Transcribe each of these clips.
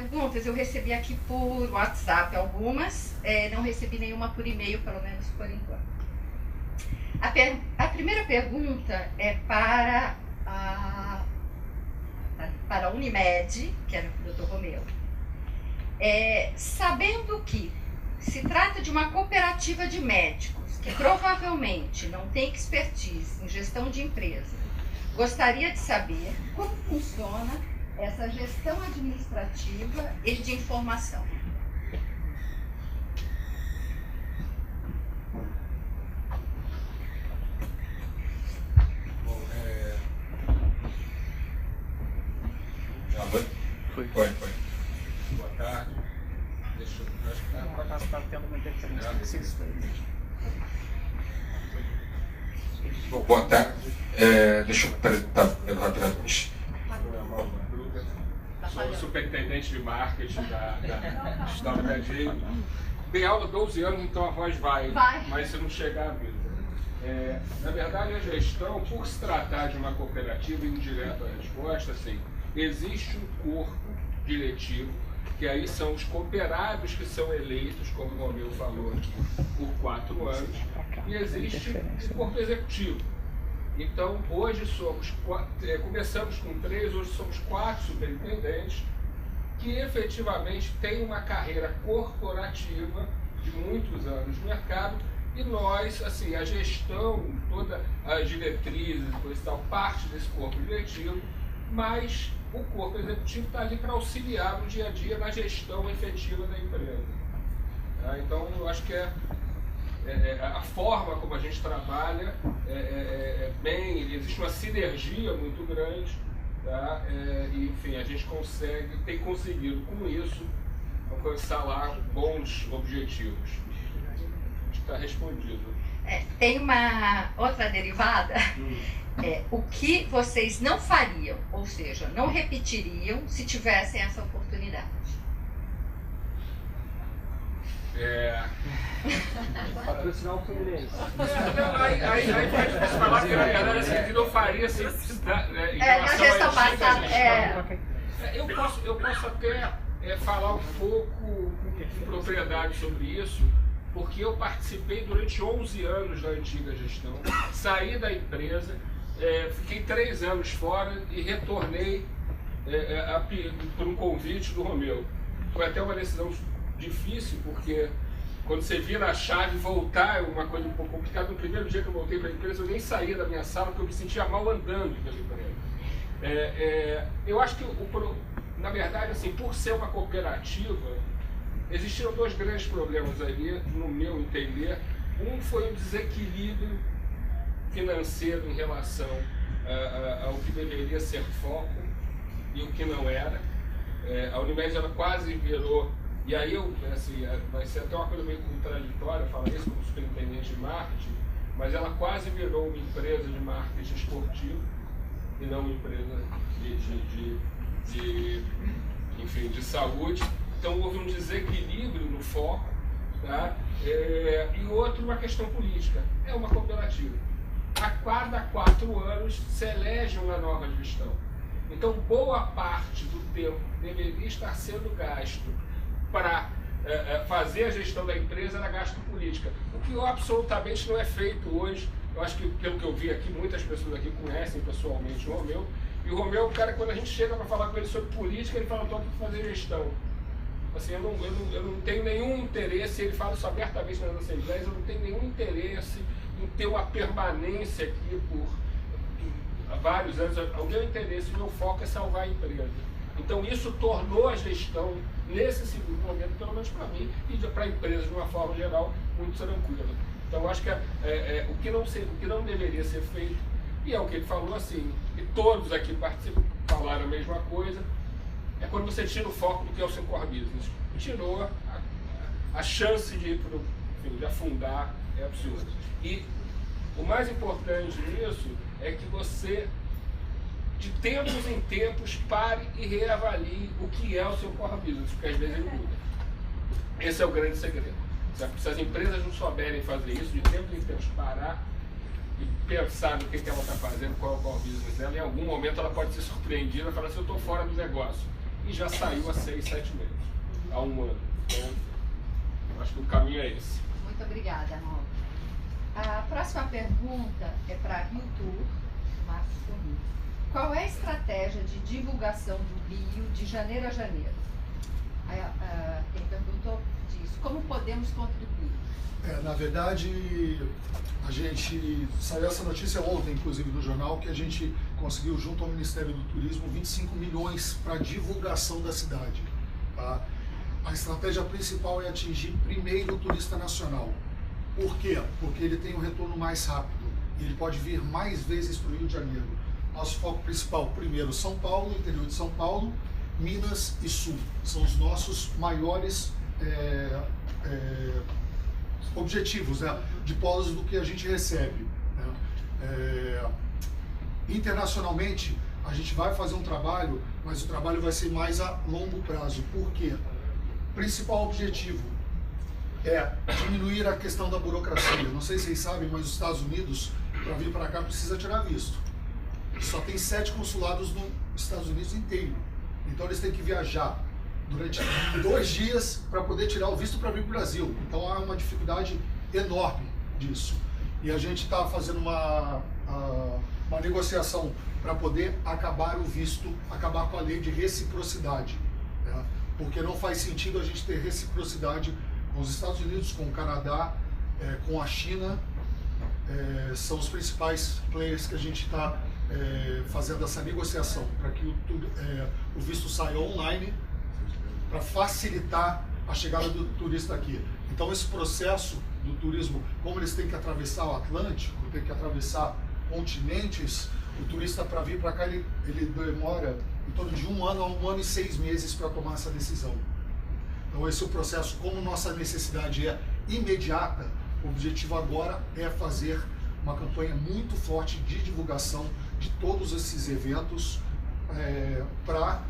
perguntas eu recebi aqui por WhatsApp algumas, não recebi nenhuma por e-mail, pelo menos por enquanto. A primeira pergunta é para a Unimed, que era o Dr. Romeu. Sabendo que se trata de uma cooperativa de médicos que provavelmente não tem expertise em gestão de empresa, gostaria de saber como funciona essa gestão administrativa e de informação. Bom, já foi? Foi. Boa tarde. Deixa eu... Acho que por acaso está tendo uma interferência. Bom, boa tarde. Deixa eu apresentar rapidamente. Sou superintendente de marketing da História da G. Dei aula há 12 anos, então a voz vai. Mas se não chegar, avisa. Na verdade, a gestão, por se tratar de uma cooperativa, indo direto à resposta, assim, existe um corpo diretivo, que aí são os cooperados que são eleitos, como o Romeu falou aqui, por 4 anos, e existe o corpo executivo. Então, hoje começamos com 3, hoje somos 4 superintendentes, que efetivamente têm uma carreira corporativa de muitos anos no mercado, e nós, assim, a gestão, todas as diretrizes, coisa e tal, parte desse corpo diretivo, mas o corpo executivo está ali para auxiliar no dia a dia na gestão efetiva da empresa. Então, eu acho que a forma como a gente trabalha existe uma sinergia muito grande, tá? E, enfim, a gente tem conseguido com isso alcançar lá bons objetivos. Acho que está respondido. Tem uma outra derivada, o que vocês não fariam, ou seja, não repetiriam se tivessem essa oportunidade. Patrocinar o Fluminense. Aí pode falar que na verdade assim, não faria assim, em na gestão passada. Eu posso até falar um pouco com propriedade sobre isso, porque eu participei durante 11 anos da antiga gestão, saí da empresa, fiquei 3 anos fora e retornei por um convite do Romeu. Foi até uma decisão difícil, porque quando você vira a chave, voltar é uma coisa um pouco complicada. No primeiro dia que eu voltei para a empresa, eu nem saía da minha sala, porque eu me sentia mal andando pela empresa. Eu acho que, na verdade, assim, por ser uma cooperativa, existiram 2 grandes problemas ali, no meu entender. Um foi o desequilíbrio financeiro em relação ao que deveria ser foco e o que não era. A Unimed, ela quase virou, e aí vai ser até uma coisa meio contraditória falar isso como superintendente de marketing, mas ela quase virou uma empresa de marketing esportivo e não uma empresa de saúde. Então houve um desequilíbrio no foco, tá? E outro, uma questão política. É uma cooperativa. A cada 4 anos se elege uma nova gestão. Então boa parte do tempo deveria estar sendo gasto para fazer a gestão da empresa era gasto política, o que absolutamente não é feito hoje. Eu acho que, pelo que eu vi aqui, muitas pessoas aqui conhecem pessoalmente o Romeu, e o Romeu é o cara, quando a gente chega para falar com ele sobre política, ele fala: estou aqui para fazer gestão. Assim, eu não tenho nenhum interesse, ele fala isso abertamente nas assembleias, eu não tenho nenhum interesse em ter uma permanência aqui por vários anos. O meu interesse, o meu foco é salvar a empresa. Então isso tornou a gestão, nesse segundo momento, pelo menos para mim, e para a empresa de uma forma geral, muito tranquila. Então eu acho que o que não deveria ser feito, e é o que ele falou assim, e todos aqui falaram a mesma coisa, é quando você tira o foco do que é o seu core business. Tirou a chance de afundar, é absurdo. E o mais importante nisso é que você, de tempos em tempos, pare e reavalie o que é o seu core business, porque às vezes ele muda. Esse é o grande segredo. Se as empresas não souberem fazer isso, de tempos em tempos parar e pensar no que ela está fazendo, qual é o core business dela, em algum momento ela pode ser surpreendida e falar assim: eu estou fora do negócio. e já saiu há 6, 7 meses, há um ano. Então, eu acho que o caminho é esse. Muito obrigada, Mauro. A próxima pergunta é para Rio Tour, Marcos do Rio. Qual é a estratégia de divulgação do Rio de janeiro a janeiro? Quem perguntou disso. Como podemos contribuir? Na verdade, a gente saiu essa notícia ontem, inclusive, no jornal, que a gente conseguiu, junto ao Ministério do Turismo, 25 milhões para divulgação da cidade. Tá? A estratégia principal é atingir primeiro o turista nacional. Por quê? Porque ele tem um retorno mais rápido e ele pode vir mais vezes para o Rio de Janeiro. Nosso foco principal, primeiro, São Paulo, interior de São Paulo, Minas e Sul. São os nossos maiores objetivos, né, de polos do que a gente recebe. Né. Internacionalmente, a gente vai fazer um trabalho, mas o trabalho vai ser mais a longo prazo. Por quê? Principal objetivo é diminuir a questão da burocracia. Não sei se vocês sabem, mas os Estados Unidos, para vir para cá, precisa tirar visto. Só tem 7 consulados nos Estados Unidos inteiro. Então eles têm que viajar durante 2 dias para poder tirar o visto para vir para o Brasil. Então há uma dificuldade enorme disso. E a gente está fazendo uma negociação para poder acabar o visto, acabar com a lei de reciprocidade. Né? Porque não faz sentido a gente ter reciprocidade com os Estados Unidos, com o Canadá, com a China. São os principais players que a gente está fazendo essa negociação para que o visto saia online, para facilitar a chegada do turista aqui. Então esse processo do turismo, como eles têm que atravessar o Atlântico, têm que atravessar continentes, o turista para vir para cá ele demora em torno de 1 ano a 1 ano e 6 meses para tomar essa decisão. Então esse é o processo. Como nossa necessidade é imediata, o objetivo agora é fazer uma campanha muito forte de divulgação de todos esses eventos para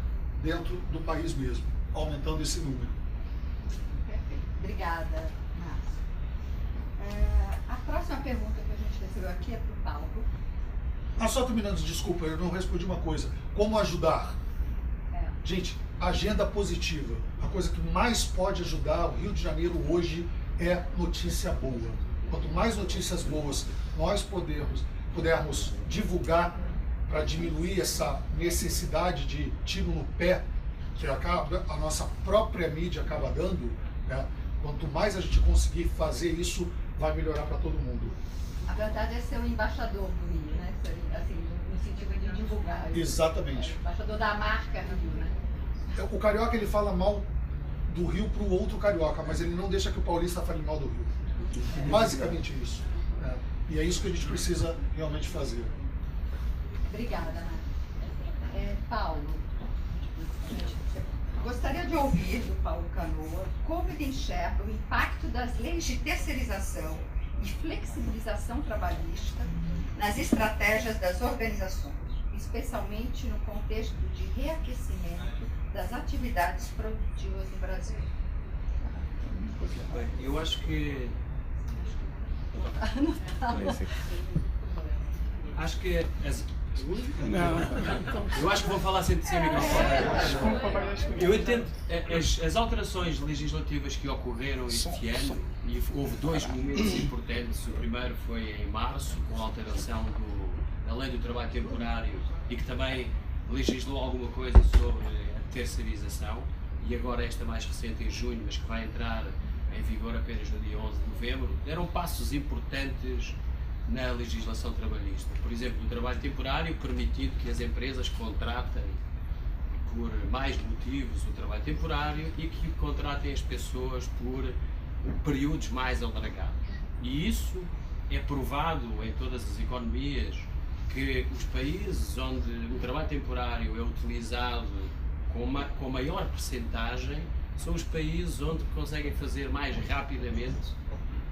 dentro do país mesmo, aumentando esse número. Perfeito. Obrigada, Márcio. A próxima pergunta que a gente recebeu aqui é para o Paulo. Só terminando, desculpa, eu não respondi uma coisa. Como ajudar? Gente, agenda positiva. A coisa que mais pode ajudar o Rio de Janeiro hoje é notícia boa. Quanto mais notícias boas nós pudermos divulgar para diminuir essa necessidade de tiro no pé que a nossa própria mídia acaba dando, né? Quanto mais a gente conseguir fazer isso, vai melhorar para todo mundo. A verdade é ser o embaixador do Rio, né? Assim, no sentido de divulgar. Exatamente. Embaixador da marca Rio, né? O carioca, ele fala mal do Rio para o outro carioca, mas ele não deixa que o paulista fale mal do Rio. Basicamente isso. E é isso que a gente precisa realmente fazer. Obrigada, Ana. Paulo, gostaria de ouvir do Paulo Canoa como ele enxerga o impacto das leis de terceirização e flexibilização trabalhista nas estratégias das organizações, especialmente no contexto de reaquecimento das atividades produtivas no Brasil. Bem, eu acho que eu acho que vou falar sem microfone. Eu entendo as alterações legislativas que ocorreram este ano, e houve 2 momentos importantes. O primeiro foi em março, com a alteração da lei do trabalho temporário, e que também legislou alguma coisa sobre a terceirização, e agora esta mais recente em junho, mas que vai entrar em vigor apenas no dia 11 de novembro, deram passos importantes na legislação trabalhista. Por exemplo, no trabalho temporário, permitindo que as empresas contratem por mais motivos o trabalho temporário e que contratem as pessoas por períodos mais alargados. E isso é provado em todas as economias, que os países onde o trabalho temporário é utilizado com maior percentagem são os países onde conseguem fazer mais rapidamente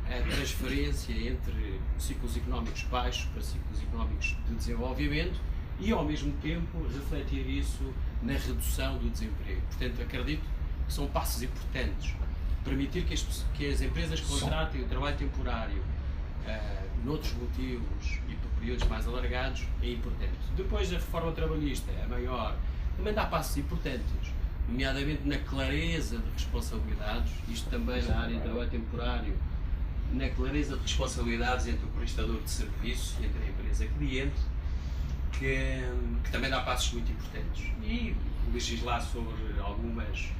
a transferência entre ciclos económicos baixos para ciclos económicos de desenvolvimento e, ao mesmo tempo, refletir isso na redução do desemprego. Portanto, acredito que são passos importantes. Permitir que as empresas contratem o trabalho temporário noutros motivos e por períodos mais alargados é importante. Depois, a reforma trabalhista é maior, também dá passos importantes. nomeadamente na clareza de responsabilidades, isto também na área de trabalho temporário, na clareza de responsabilidades entre o prestador de serviço e entre a empresa cliente, que também dá passos muito importantes. E legislar sobre algumas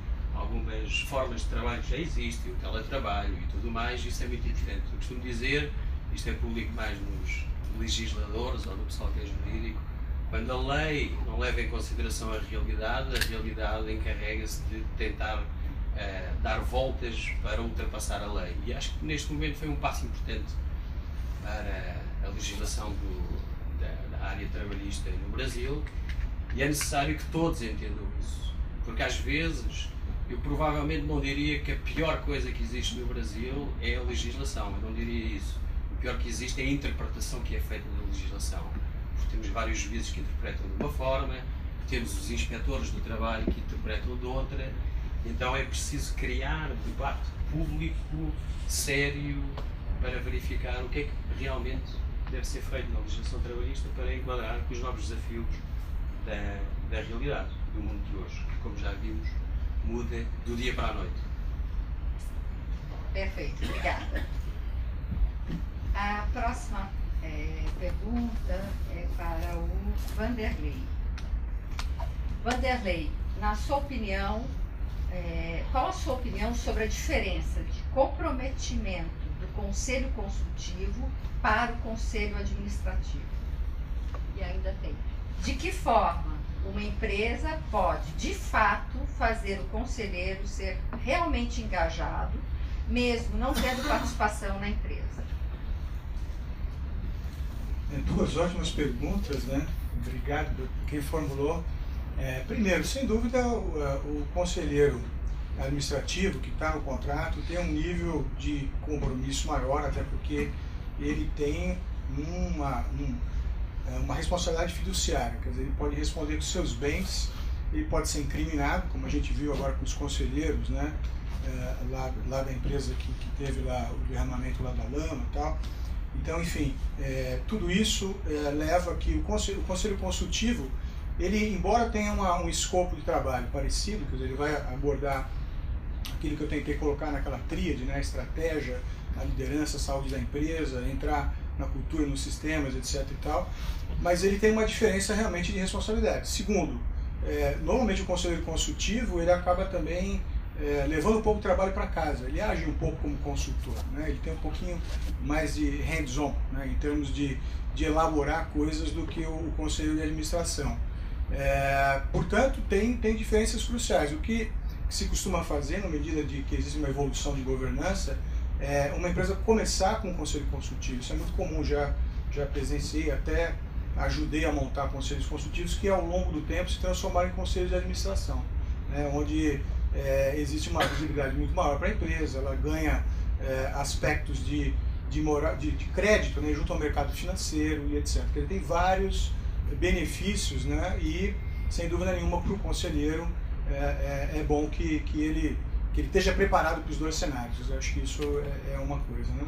formas de trabalho que já existem, o teletrabalho e tudo mais, isso é muito importante. Eu costumo dizer, isto é público mais nos legisladores ou no pessoal que é jurídico, quando a lei não leva em consideração a realidade encarrega-se de tentar dar voltas para ultrapassar a lei. E acho que neste momento foi um passo importante para a legislação da área trabalhista no Brasil, e é necessário que todos entendam isso, porque às vezes eu provavelmente não diria que a pior coisa que existe no Brasil é a legislação, eu não diria isso. O pior que existe é a interpretação que é feita da legislação, porque temos vários juízes que interpretam de uma forma, temos os inspectores do trabalho que interpretam de outra, então é preciso criar debate público, sério, para verificar o que é que realmente deve ser feito na legislação trabalhista para enquadrar com os novos desafios da realidade do mundo de hoje, que, como já vimos, muda do dia para a noite. Perfeito, obrigada. A próxima pergunta é para o Vanderlei. Vanderlei, na sua opinião, qual a sua opinião sobre a diferença de comprometimento do Conselho Consultivo para o Conselho Administrativo? E ainda tem, de que forma uma empresa pode, de fato, fazer o conselheiro ser realmente engajado, mesmo não tendo participação na empresa? Duas ótimas perguntas, né? Obrigado por quem formulou. Primeiro, sem dúvida, o conselheiro administrativo que está no contrato tem um nível de compromisso maior, até porque ele tem uma responsabilidade fiduciária, quer dizer, ele pode responder com seus bens, ele pode ser incriminado, como a gente viu agora com os conselheiros, né? Lá da empresa que teve lá o derramamento lá da lama e tal. Então, enfim, tudo isso leva a que o Conselho Consultivo, ele, embora tenha um escopo de trabalho parecido, quer dizer, ele vai abordar aquilo que eu tentei colocar naquela tríade, né, a estratégia, a liderança, a saúde da empresa, entrar na cultura, nos sistemas, etc. e tal, mas ele tem uma diferença realmente de responsabilidade. Segundo, normalmente o conselheiro consultivo, ele acaba também levando um pouco de trabalho para casa, ele age um pouco como consultor, né? Ele tem um pouquinho mais de hands-on, né? Em termos de elaborar coisas do que o conselheiro de administração. Portanto, tem diferenças cruciais. O que se costuma fazer, na medida de que existe uma evolução de governança, é uma empresa começar com um conselho consultivo. Isso é muito comum, já presenciei, até ajudei a montar conselhos consultivos que ao longo do tempo se transformaram em conselhos de administração, né? Onde existe uma visibilidade muito maior para a empresa, ela ganha aspectos de crédito, né, junto ao mercado financeiro e etc. Ele tem vários benefícios, né, e sem dúvida nenhuma para o conselheiro é bom que ele esteja preparado para os dois cenários. Eu acho que isso é uma coisa, né?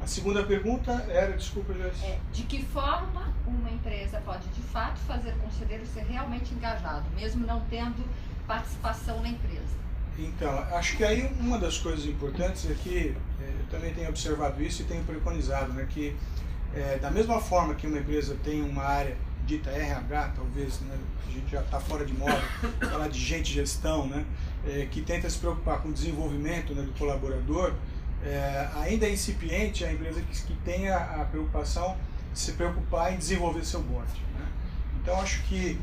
A segunda pergunta era, desculpa, de que forma uma empresa pode de fato fazer o conselheiro ser realmente engajado, mesmo não tendo participação na empresa? Então, acho que aí uma das coisas importantes é que eu também tenho observado isso e tenho preconizado, né, que da mesma forma que uma empresa tem uma área dita RH, talvez, né, a gente já está fora de moda, falar de gente gestão, né, que tenta se preocupar com o desenvolvimento, né, do colaborador, ainda é incipiente a empresa que tenha a preocupação de se preocupar em desenvolver seu board, né? Então acho que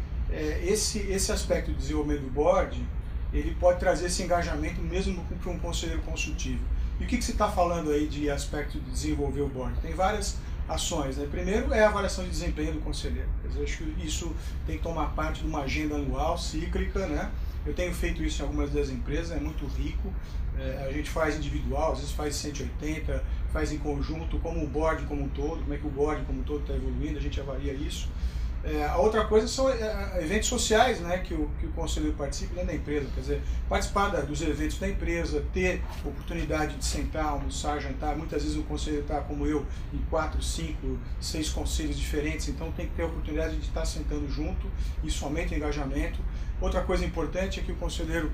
esse aspecto de desenvolvimento do board, ele pode trazer esse engajamento mesmo para um conselheiro consultivo. E o que se está falando aí de aspecto de desenvolver o board? Tem várias ações, né? Primeiro é a avaliação de desempenho do conselheiro. Quer dizer, acho que isso tem que tomar parte de uma agenda anual, cíclica, né? Eu tenho feito isso em algumas das empresas, é muito rico. A gente faz individual, às vezes faz 180, faz em conjunto, como o board como um todo, como é que o board como um todo está evoluindo, a gente avalia isso. A outra coisa são eventos sociais, né, que o conselheiro participe dentro da empresa, quer dizer, participar dos eventos da empresa, ter oportunidade de sentar, almoçar, jantar. Muitas vezes o conselheiro está, como eu, em 4, 5, 6 conselhos diferentes, então tem que ter a oportunidade de estar sentando junto, isso aumenta o engajamento. Outra coisa importante é que o conselheiro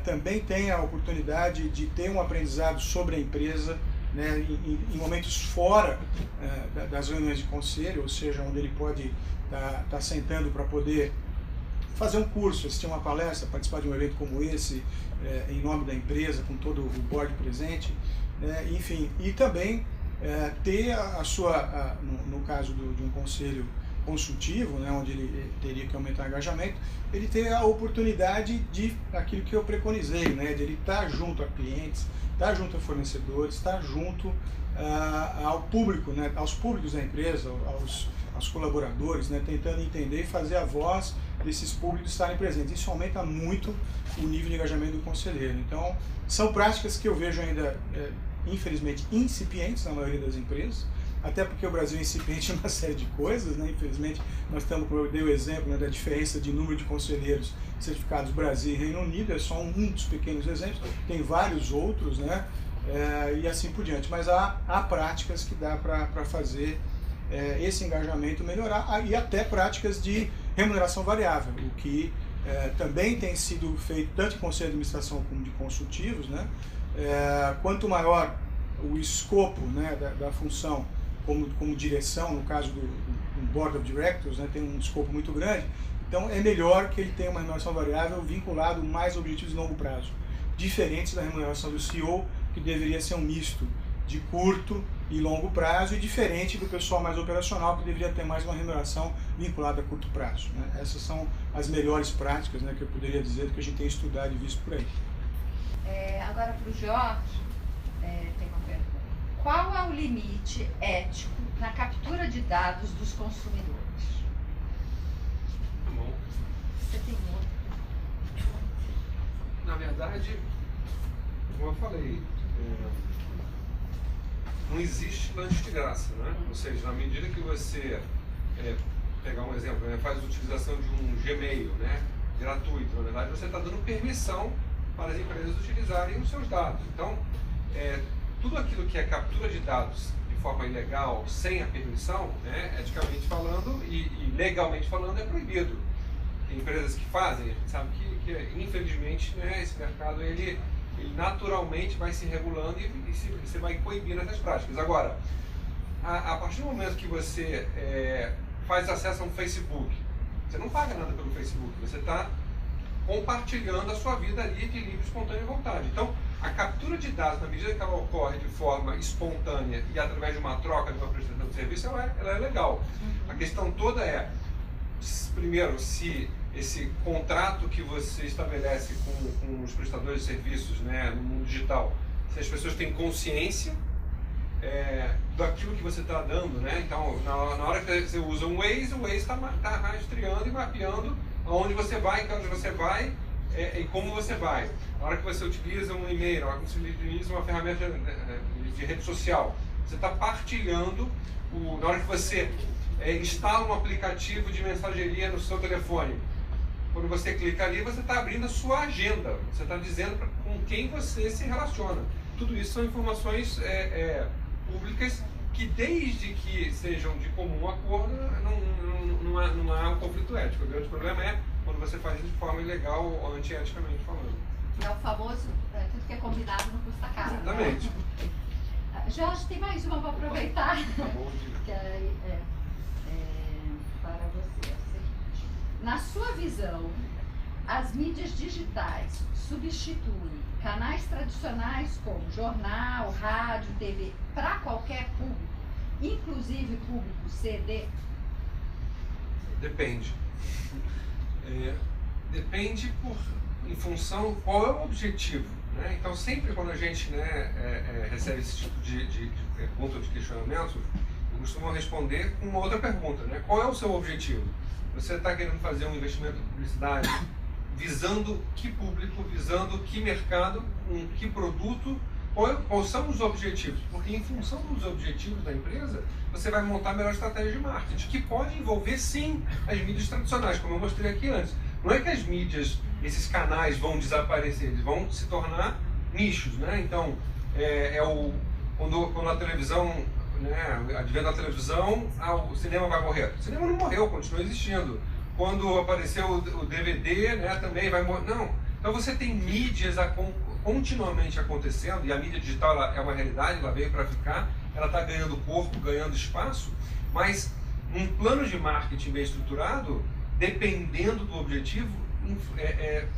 também tenha a oportunidade de ter um aprendizado sobre a empresa, né, em momentos fora das reuniões de conselho, ou seja, onde ele pode estar sentando para poder fazer um curso, assistir uma palestra, participar de um evento como esse, em nome da empresa, com todo o board presente, né, enfim, e também ter a sua, no caso de um conselho consultivo, né, onde ele teria que aumentar o engajamento, ele ter a oportunidade de, aquilo que eu preconizei, né, de ele estar junto a clientes, estar junto a fornecedores, estar junto ao público, né, aos públicos da empresa, aos colaboradores, né, tentando entender e fazer a voz desses públicos estarem presentes. Isso aumenta muito o nível de engajamento do conselheiro. Então, são práticas que eu vejo ainda, infelizmente, incipientes na maioria das empresas, até porque o Brasil é incipiente em uma série de coisas, né? Infelizmente, nós estamos, como eu dei o exemplo, né, da diferença de número de conselheiros certificados Brasil e Reino Unido, é só um dos pequenos exemplos, tem vários outros, né? E assim por diante. Mas há práticas que dá para fazer esse engajamento melhorar, e até práticas de remuneração variável, o que também tem sido feito tanto em conselho de administração como de consultivos, né? Quanto maior o escopo, né, da função como direção, no caso do Board of Directors, né, tem um escopo muito grande, então é melhor que ele tenha uma remuneração variável vinculado mais a objetivos de longo prazo, diferentes da remuneração do CEO, que deveria ser um misto de curto e longo prazo, e diferente do pessoal mais operacional, que deveria ter mais uma remuneração vinculada a curto prazo, né. Essas são as melhores práticas, né, que eu poderia dizer, que a gente tem estudado e visto por aí. Agora para o Jorge, tem uma pergunta. Qual é o limite ético na captura de dados dos consumidores? Bom, Você tem outro? Na verdade, como eu falei, não existe lanche de graça, né? Ou seja, na medida que você, pegar um exemplo, né, faz utilização de um Gmail, né, gratuito, na verdade você está dando permissão para as empresas utilizarem os seus dados. Então, tudo aquilo que é captura de dados de forma ilegal, sem a permissão, né, eticamente falando e legalmente falando, é proibido. Tem empresas que fazem, a gente sabe que infelizmente, né, esse mercado ele naturalmente vai se regulando e você vai coibindo essas práticas. Agora, a partir do momento que você faz acesso a um Facebook, você não paga nada pelo Facebook, você está compartilhando a sua vida ali de livre, espontânea vontade. Então, a captura de dados, na medida que ela ocorre de forma espontânea e através de uma troca, de uma prestação de serviço, ela é legal. A questão toda é, primeiro, se esse contrato que você estabelece com os prestadores de serviços, né, no mundo digital, se as pessoas têm consciência daquilo que você está dando, né? Então, na hora que você usa um Waze, o Waze está rastreando e mapeando aonde você vai, onde você vai e como você vai. Na hora que você utiliza um e-mail, na hora que você utiliza uma ferramenta de rede social, você está partilhando, na hora que você instala um aplicativo de mensageria no seu telefone, quando você clica ali, você está abrindo a sua agenda, você está dizendo com quem você se relaciona. Tudo isso são informações públicas que, desde que sejam de comum acordo, não há um conflito ético. O grande problema é quando você faz isso de forma ilegal ou antieticamente falando. É o famoso, tudo que é combinado não custa caro. Exatamente. Né? Jorge, tem mais uma para aproveitar. Tá bom, Que aí para você. É o seguinte. Na sua visão, as mídias digitais substituem canais tradicionais como jornal, rádio, TV, para qualquer público, inclusive público CD? Depende. Depende em função qual é o objetivo, né? Então, sempre quando a gente, né, recebe esse tipo de pergunta, de questionamento, eu costumo responder com uma outra pergunta, né? Qual é o seu objetivo? Você está querendo fazer um investimento em publicidade visando que público, visando que mercado, que produto quais são os objetivos, porque em função dos objetivos da empresa, você vai montar a melhor estratégia de marketing, que pode envolver, sim, as mídias tradicionais, como eu mostrei aqui antes. Não é que as mídias, esses canais vão desaparecer, eles vão se tornar nichos, né? Então, quando a televisão, né, advento da televisão, o cinema vai morrer. O cinema não morreu, continua existindo. Quando apareceu o DVD, né, também vai morrer. Não. Então você tem mídias continuamente acontecendo, e a mídia digital ela é uma realidade, ela veio para ficar, ela está ganhando corpo, ganhando espaço, mas um plano de marketing bem estruturado, dependendo do objetivo,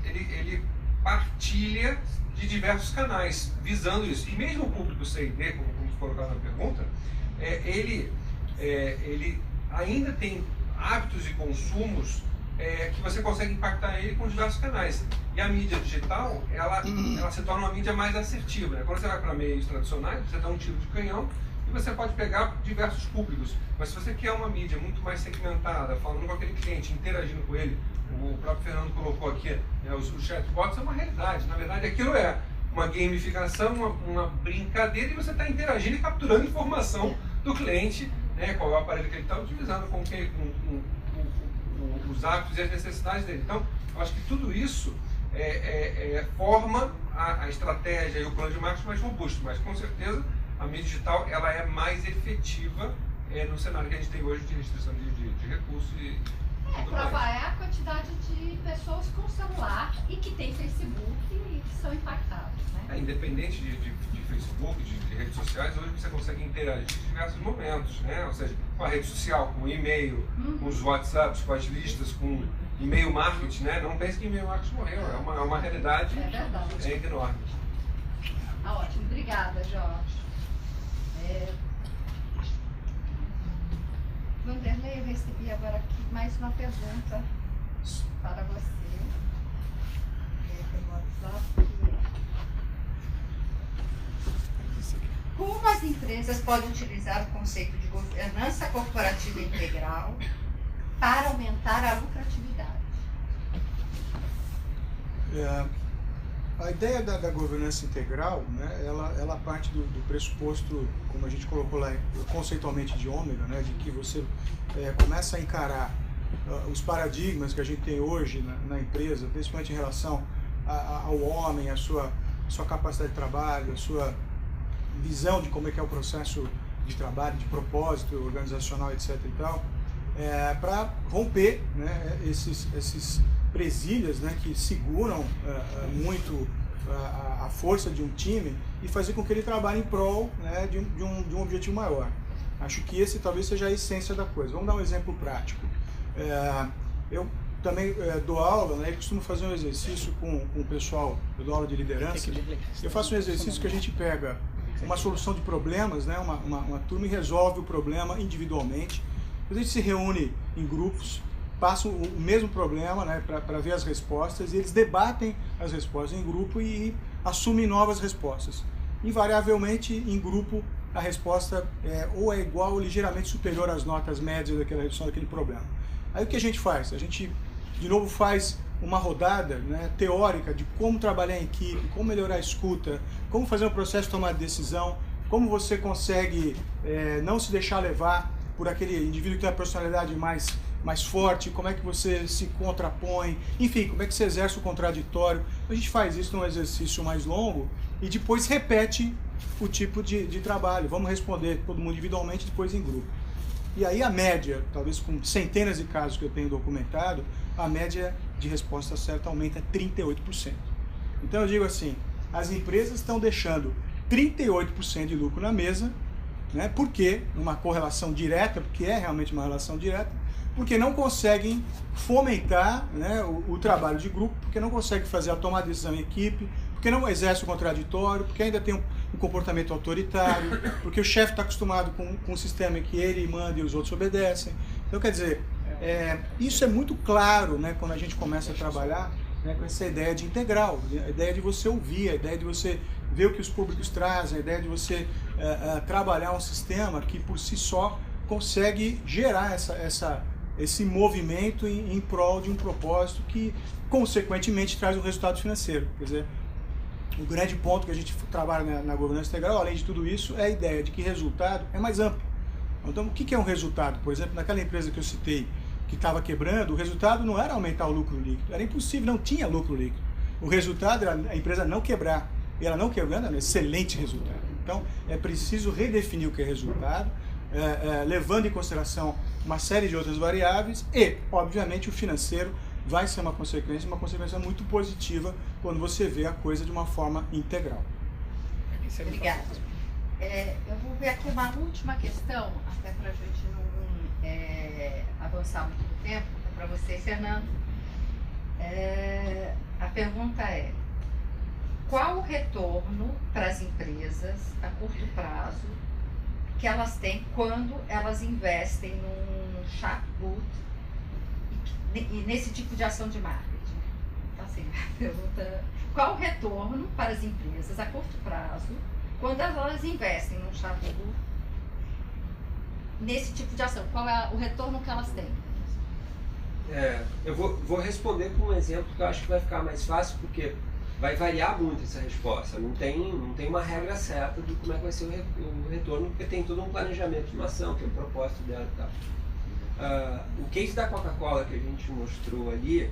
ele partilha de diversos canais, visando isso. E mesmo o público C&D, como colocado na pergunta, ele ainda tem hábitos e consumos que você consegue impactar ele com diversos canais. E a mídia digital, ela se torna uma mídia mais assertiva, né? Quando você vai para meios tradicionais, você dá um tiro de canhão e você pode pegar diversos públicos. Mas se você quer uma mídia muito mais segmentada, falando com aquele cliente, interagindo com ele, o próprio Fernando colocou aqui, né, os chatbots é uma realidade. Na verdade, aquilo é uma gamificação, uma brincadeira, e você está interagindo e capturando informação do cliente, né, qual é o aparelho que ele está utilizando, com os hábitos e as necessidades dele. Então, eu acho que tudo isso forma a estratégia e o plano de marketing mais robusto, mas com certeza a mídia digital ela é mais efetiva no cenário que a gente tem hoje de restrição de recursos e tudo prova mais. é a quantidade de pessoas com celular e que tem Facebook e que são impactadas, né? Independente de Facebook, de redes sociais, hoje você consegue interagir em diversos momentos, né? Ou seja, com a rede social, com o e-mail, com os WhatsApps, com as listas, com e-mail marketing, né? Não pense que e-mail marketing morreu, é uma realidade enorme. Ótimo, obrigada, Jorge. Vanderlei, eu recebi agora aqui mais uma pergunta para você. Pelo WhatsApp. Como as empresas podem utilizar o conceito de governança corporativa integral para aumentar a lucratividade? A ideia da governança integral, né, ela parte do pressuposto, como a gente colocou lá conceitualmente de ômega, né, de que você começa a encarar os paradigmas que a gente tem hoje na empresa, principalmente em relação ao homem, a sua capacidade de trabalho, a sua visão de como é que é o processo de trabalho, de propósito organizacional, etc. e tal, para romper, né, esses presilhas, né, que seguram muito a força de um time e fazer com que ele trabalhe em prol, né, de um objetivo maior. Acho que esse talvez seja a essência da coisa. Vamos dar um exemplo prático. Eu também dou aula, né, e costumo fazer um exercício com o pessoal, eu dou aula de liderança. Eu faço um exercício que a gente pega uma solução de problemas, né, uma turma e resolve o problema individualmente. A gente se reúne em grupos, passam o mesmo problema, né, para ver as respostas, e eles debatem as respostas em grupo e assumem novas respostas. Invariavelmente, em grupo, a resposta ou é igual ou ligeiramente superior às notas médias daquela resolução daquele problema. Aí o que a gente faz? A gente, de novo, faz uma rodada, né, teórica de como trabalhar em equipe, como melhorar a escuta, como fazer um processo de tomar decisão, como você consegue não se deixar levar por aquele indivíduo que tem uma personalidade mais forte, como é que você se contrapõe, enfim, como é que você exerce o contraditório. A gente faz isso num exercício mais longo e depois repete o tipo de trabalho. Vamos responder todo mundo individualmente, depois em grupo. E aí a média, talvez com centenas de casos que eu tenho documentado, a média de resposta certa aumenta 38%. Então eu digo assim, as empresas estão deixando 38% de lucro na mesa, né, porque, numa correlação direta, porque é realmente uma relação direta, porque não conseguem fomentar, né, o trabalho de grupo, porque não conseguem fazer a tomada de decisão em equipe, porque não exerce o contraditório, porque ainda tem um comportamento autoritário, porque o chefe está acostumado com um sistema em que ele manda e os outros obedecem. Então, quer dizer, isso é muito claro, né, quando a gente começa a trabalhar, né, com essa ideia de integral, a ideia de você ouvir, a ideia de você ver o que os públicos trazem, a ideia de você trabalhar um sistema que por si só consegue gerar esse movimento em prol de um propósito que, consequentemente, traz um resultado financeiro. Quer dizer, O grande ponto que a gente trabalha na governança integral, além de tudo isso, é a ideia de que resultado é mais amplo. Então, o que é um resultado? Por exemplo, naquela empresa que eu citei, que estava quebrando, o resultado não era aumentar o lucro líquido, era impossível, não tinha lucro líquido. O resultado era a empresa não quebrar, e ela não quebrando era um excelente resultado. Então, é preciso redefinir o que é resultado, levando em consideração uma série de outras variáveis e, obviamente, o financeiro vai ser uma consequência muito positiva quando você vê a coisa de uma forma integral. Obrigada. Eu vou ver aqui uma última questão, até para a gente não avançar muito no tempo, para vocês, Fernando. A pergunta é: qual o retorno para as empresas a curto prazo que elas têm quando elas investem num chatbot e nesse tipo de ação de marketing? Então, assim, a pergunta: qual o retorno para as empresas a curto prazo quando elas investem num chatbot nesse tipo de ação? Qual é o retorno que elas têm? Eu vou responder com um exemplo que eu acho que vai ficar mais fácil, porque vai variar muito essa resposta. Não tem uma regra certa de como é que vai ser o retorno, porque tem todo um planejamento de uma ação, tem um propósito dela e tal. O case da Coca-Cola que a gente mostrou ali,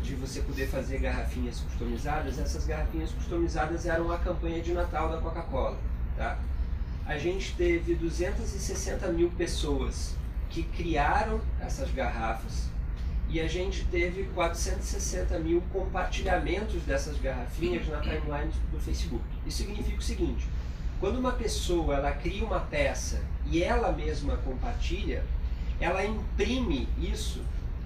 de você poder fazer garrafinhas customizadas, essas garrafinhas customizadas eram a campanha de Natal da Coca-Cola. Tá? A gente teve 260 mil pessoas que criaram essas garrafas e a gente teve 460 mil compartilhamentos dessas garrafinhas na timeline do Facebook. Isso significa o seguinte: quando uma pessoa ela cria uma peça e ela mesma compartilha, ela imprime isso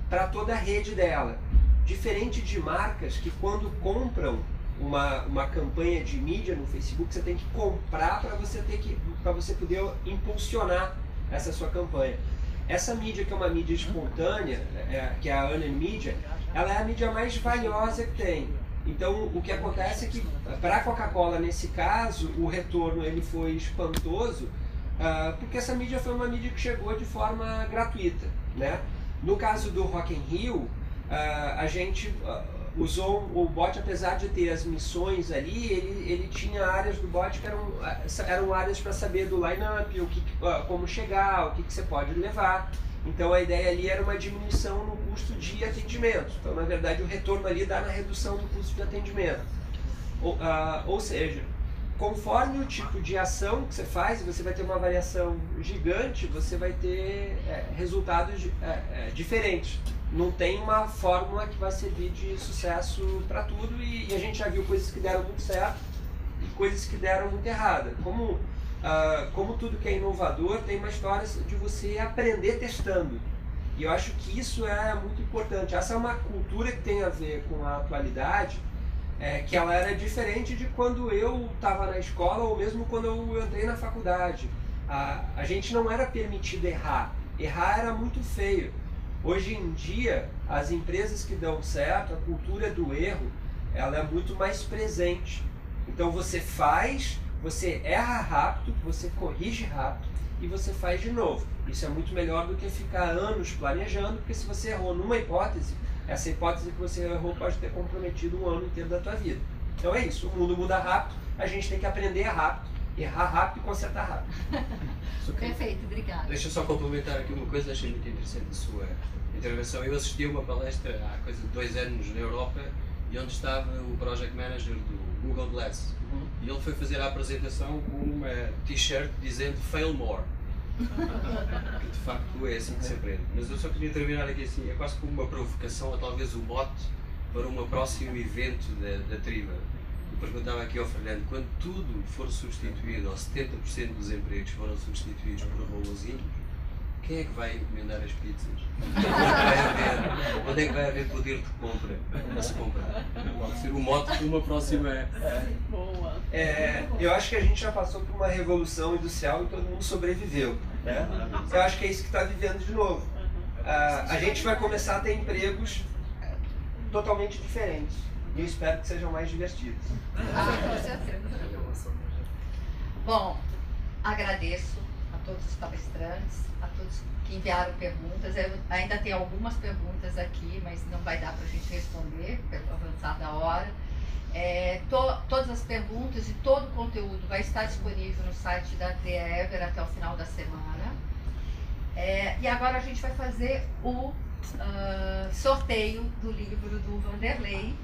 para toda a rede dela. Diferente de marcas que, quando compram uma campanha de mídia no Facebook, você tem que comprar para você poder impulsionar essa sua campanha. Essa mídia, que é uma mídia espontânea, que é a Earned Media, ela é a mídia mais valiosa que tem. Então, o que acontece é que, para a Coca-Cola, nesse caso, o retorno ele foi espantoso, porque essa mídia foi uma mídia que chegou de forma gratuita, né? No caso do Rock in Rio, a gente usou o bot, apesar de ter as missões ali, ele tinha áreas do bot que eram áreas para saber do line-up, como chegar, o que você pode levar. Então a ideia ali era uma diminuição no custo de atendimento. Então, na verdade, o retorno ali dá na redução do custo de atendimento. Ou seja, conforme o tipo de ação que você faz, você vai ter uma variação gigante, você vai ter resultados diferentes. Não tem uma fórmula que vai servir de sucesso para tudo, e a gente já viu coisas que deram muito certo e coisas que deram muito errado. Como tudo que é inovador, tem uma história de você aprender testando. E eu acho que isso é muito importante. Essa é uma cultura que tem a ver com a atualidade, que ela era diferente de quando eu estava na escola ou mesmo quando eu entrei na faculdade. A gente não era permitido errar. Errar era muito feio. Hoje em dia, as empresas que dão certo, a cultura do erro, ela é muito mais presente. Então você faz, você erra rápido, você corrige rápido e você faz de novo. Isso é muito melhor do que ficar anos planejando, porque se você errou numa hipótese, essa hipótese que você errou pode ter comprometido um ano inteiro da tua vida. Então é isso, o mundo muda rápido, a gente tem que aprender rápido, errar rápido e consertar rápido. Perfeito, obrigada. Deixa eu só complementar aqui uma coisa, achei muito interessante a sua intervenção. Eu assisti a uma palestra há coisa de 2 anos na Europa, e onde estava o Project Manager do Google Glass. E ele foi fazer a apresentação com uma t-shirt dizendo "Fail More". Que de facto é assim que se aprende. Mas eu só queria terminar aqui assim, é quase como uma provocação a talvez o mote para um próximo evento da Triva. Eu perguntava aqui ao Fernando: quando tudo for substituído, ou 70% dos empregos foram substituídos por robôzinhos, quem é que vai encomendar as pizzas? Onde é que vai haver poder de compra para se comprar? Pode ser o mote de uma próxima. Eu acho que a gente já passou por uma revolução industrial e todo mundo sobreviveu, né? Eu acho que é isso que está vivendo de novo. A gente vai começar a ter empregos totalmente diferentes. E eu espero que sejam mais divertidos. Com certeza. Bom, agradeço a todos os palestrantes, a todos que enviaram perguntas. Eu ainda tenho algumas perguntas aqui, mas não vai dar para a gente responder pelo avançar da hora. Todas as perguntas e todo o conteúdo vai estar disponível no site da Triever até o final da semana. E agora a gente vai fazer o sorteio do livro do Vanderlei.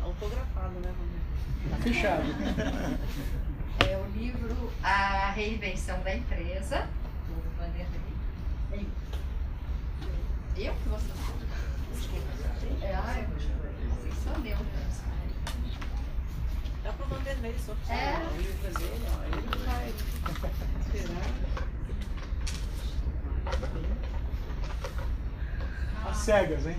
Autografado, né, Vanderlei? Tá fechado. É o livro A Reinvenção da Empresa, do Vanderlei. Eu que você vocês são neutros. Dá pro Vanderlei sortear o livro dele, ó. Ele vai esperar. As cegas, hein?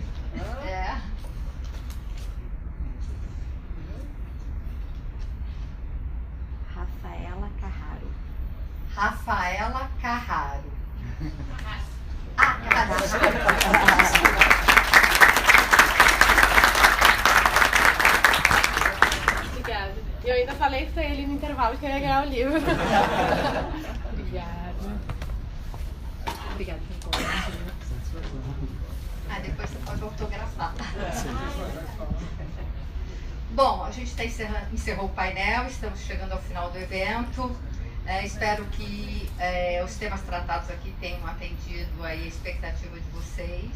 Rafaela Carraro. Rafaela Carraro. Obrigada. Eu ainda falei pra ele no intervalo que eu ia ganhar o livro. Obrigada. Obrigada pelo convite. Depois você pode autografar. Bom, a gente encerrou o painel, estamos chegando ao final do evento. Espero que os temas tratados aqui tenham atendido aí a expectativa de vocês.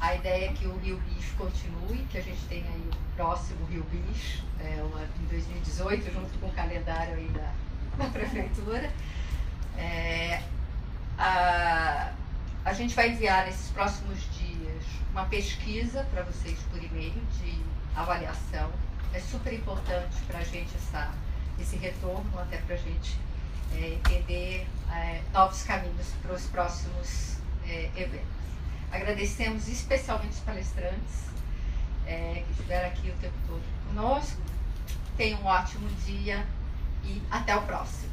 A ideia é que o Rio Bicho continue, que a gente tenha aí o próximo Rio Bicho, em 2018, junto com o calendário aí da prefeitura. A gente vai enviar nesses próximos dias uma pesquisa para vocês por e-mail de avaliação. É super importante para a gente esse retorno, até para a gente entender novos caminhos para os próximos eventos. Agradecemos especialmente os palestrantes que estiveram aqui o tempo todo conosco. Tenham um ótimo dia e até o próximo.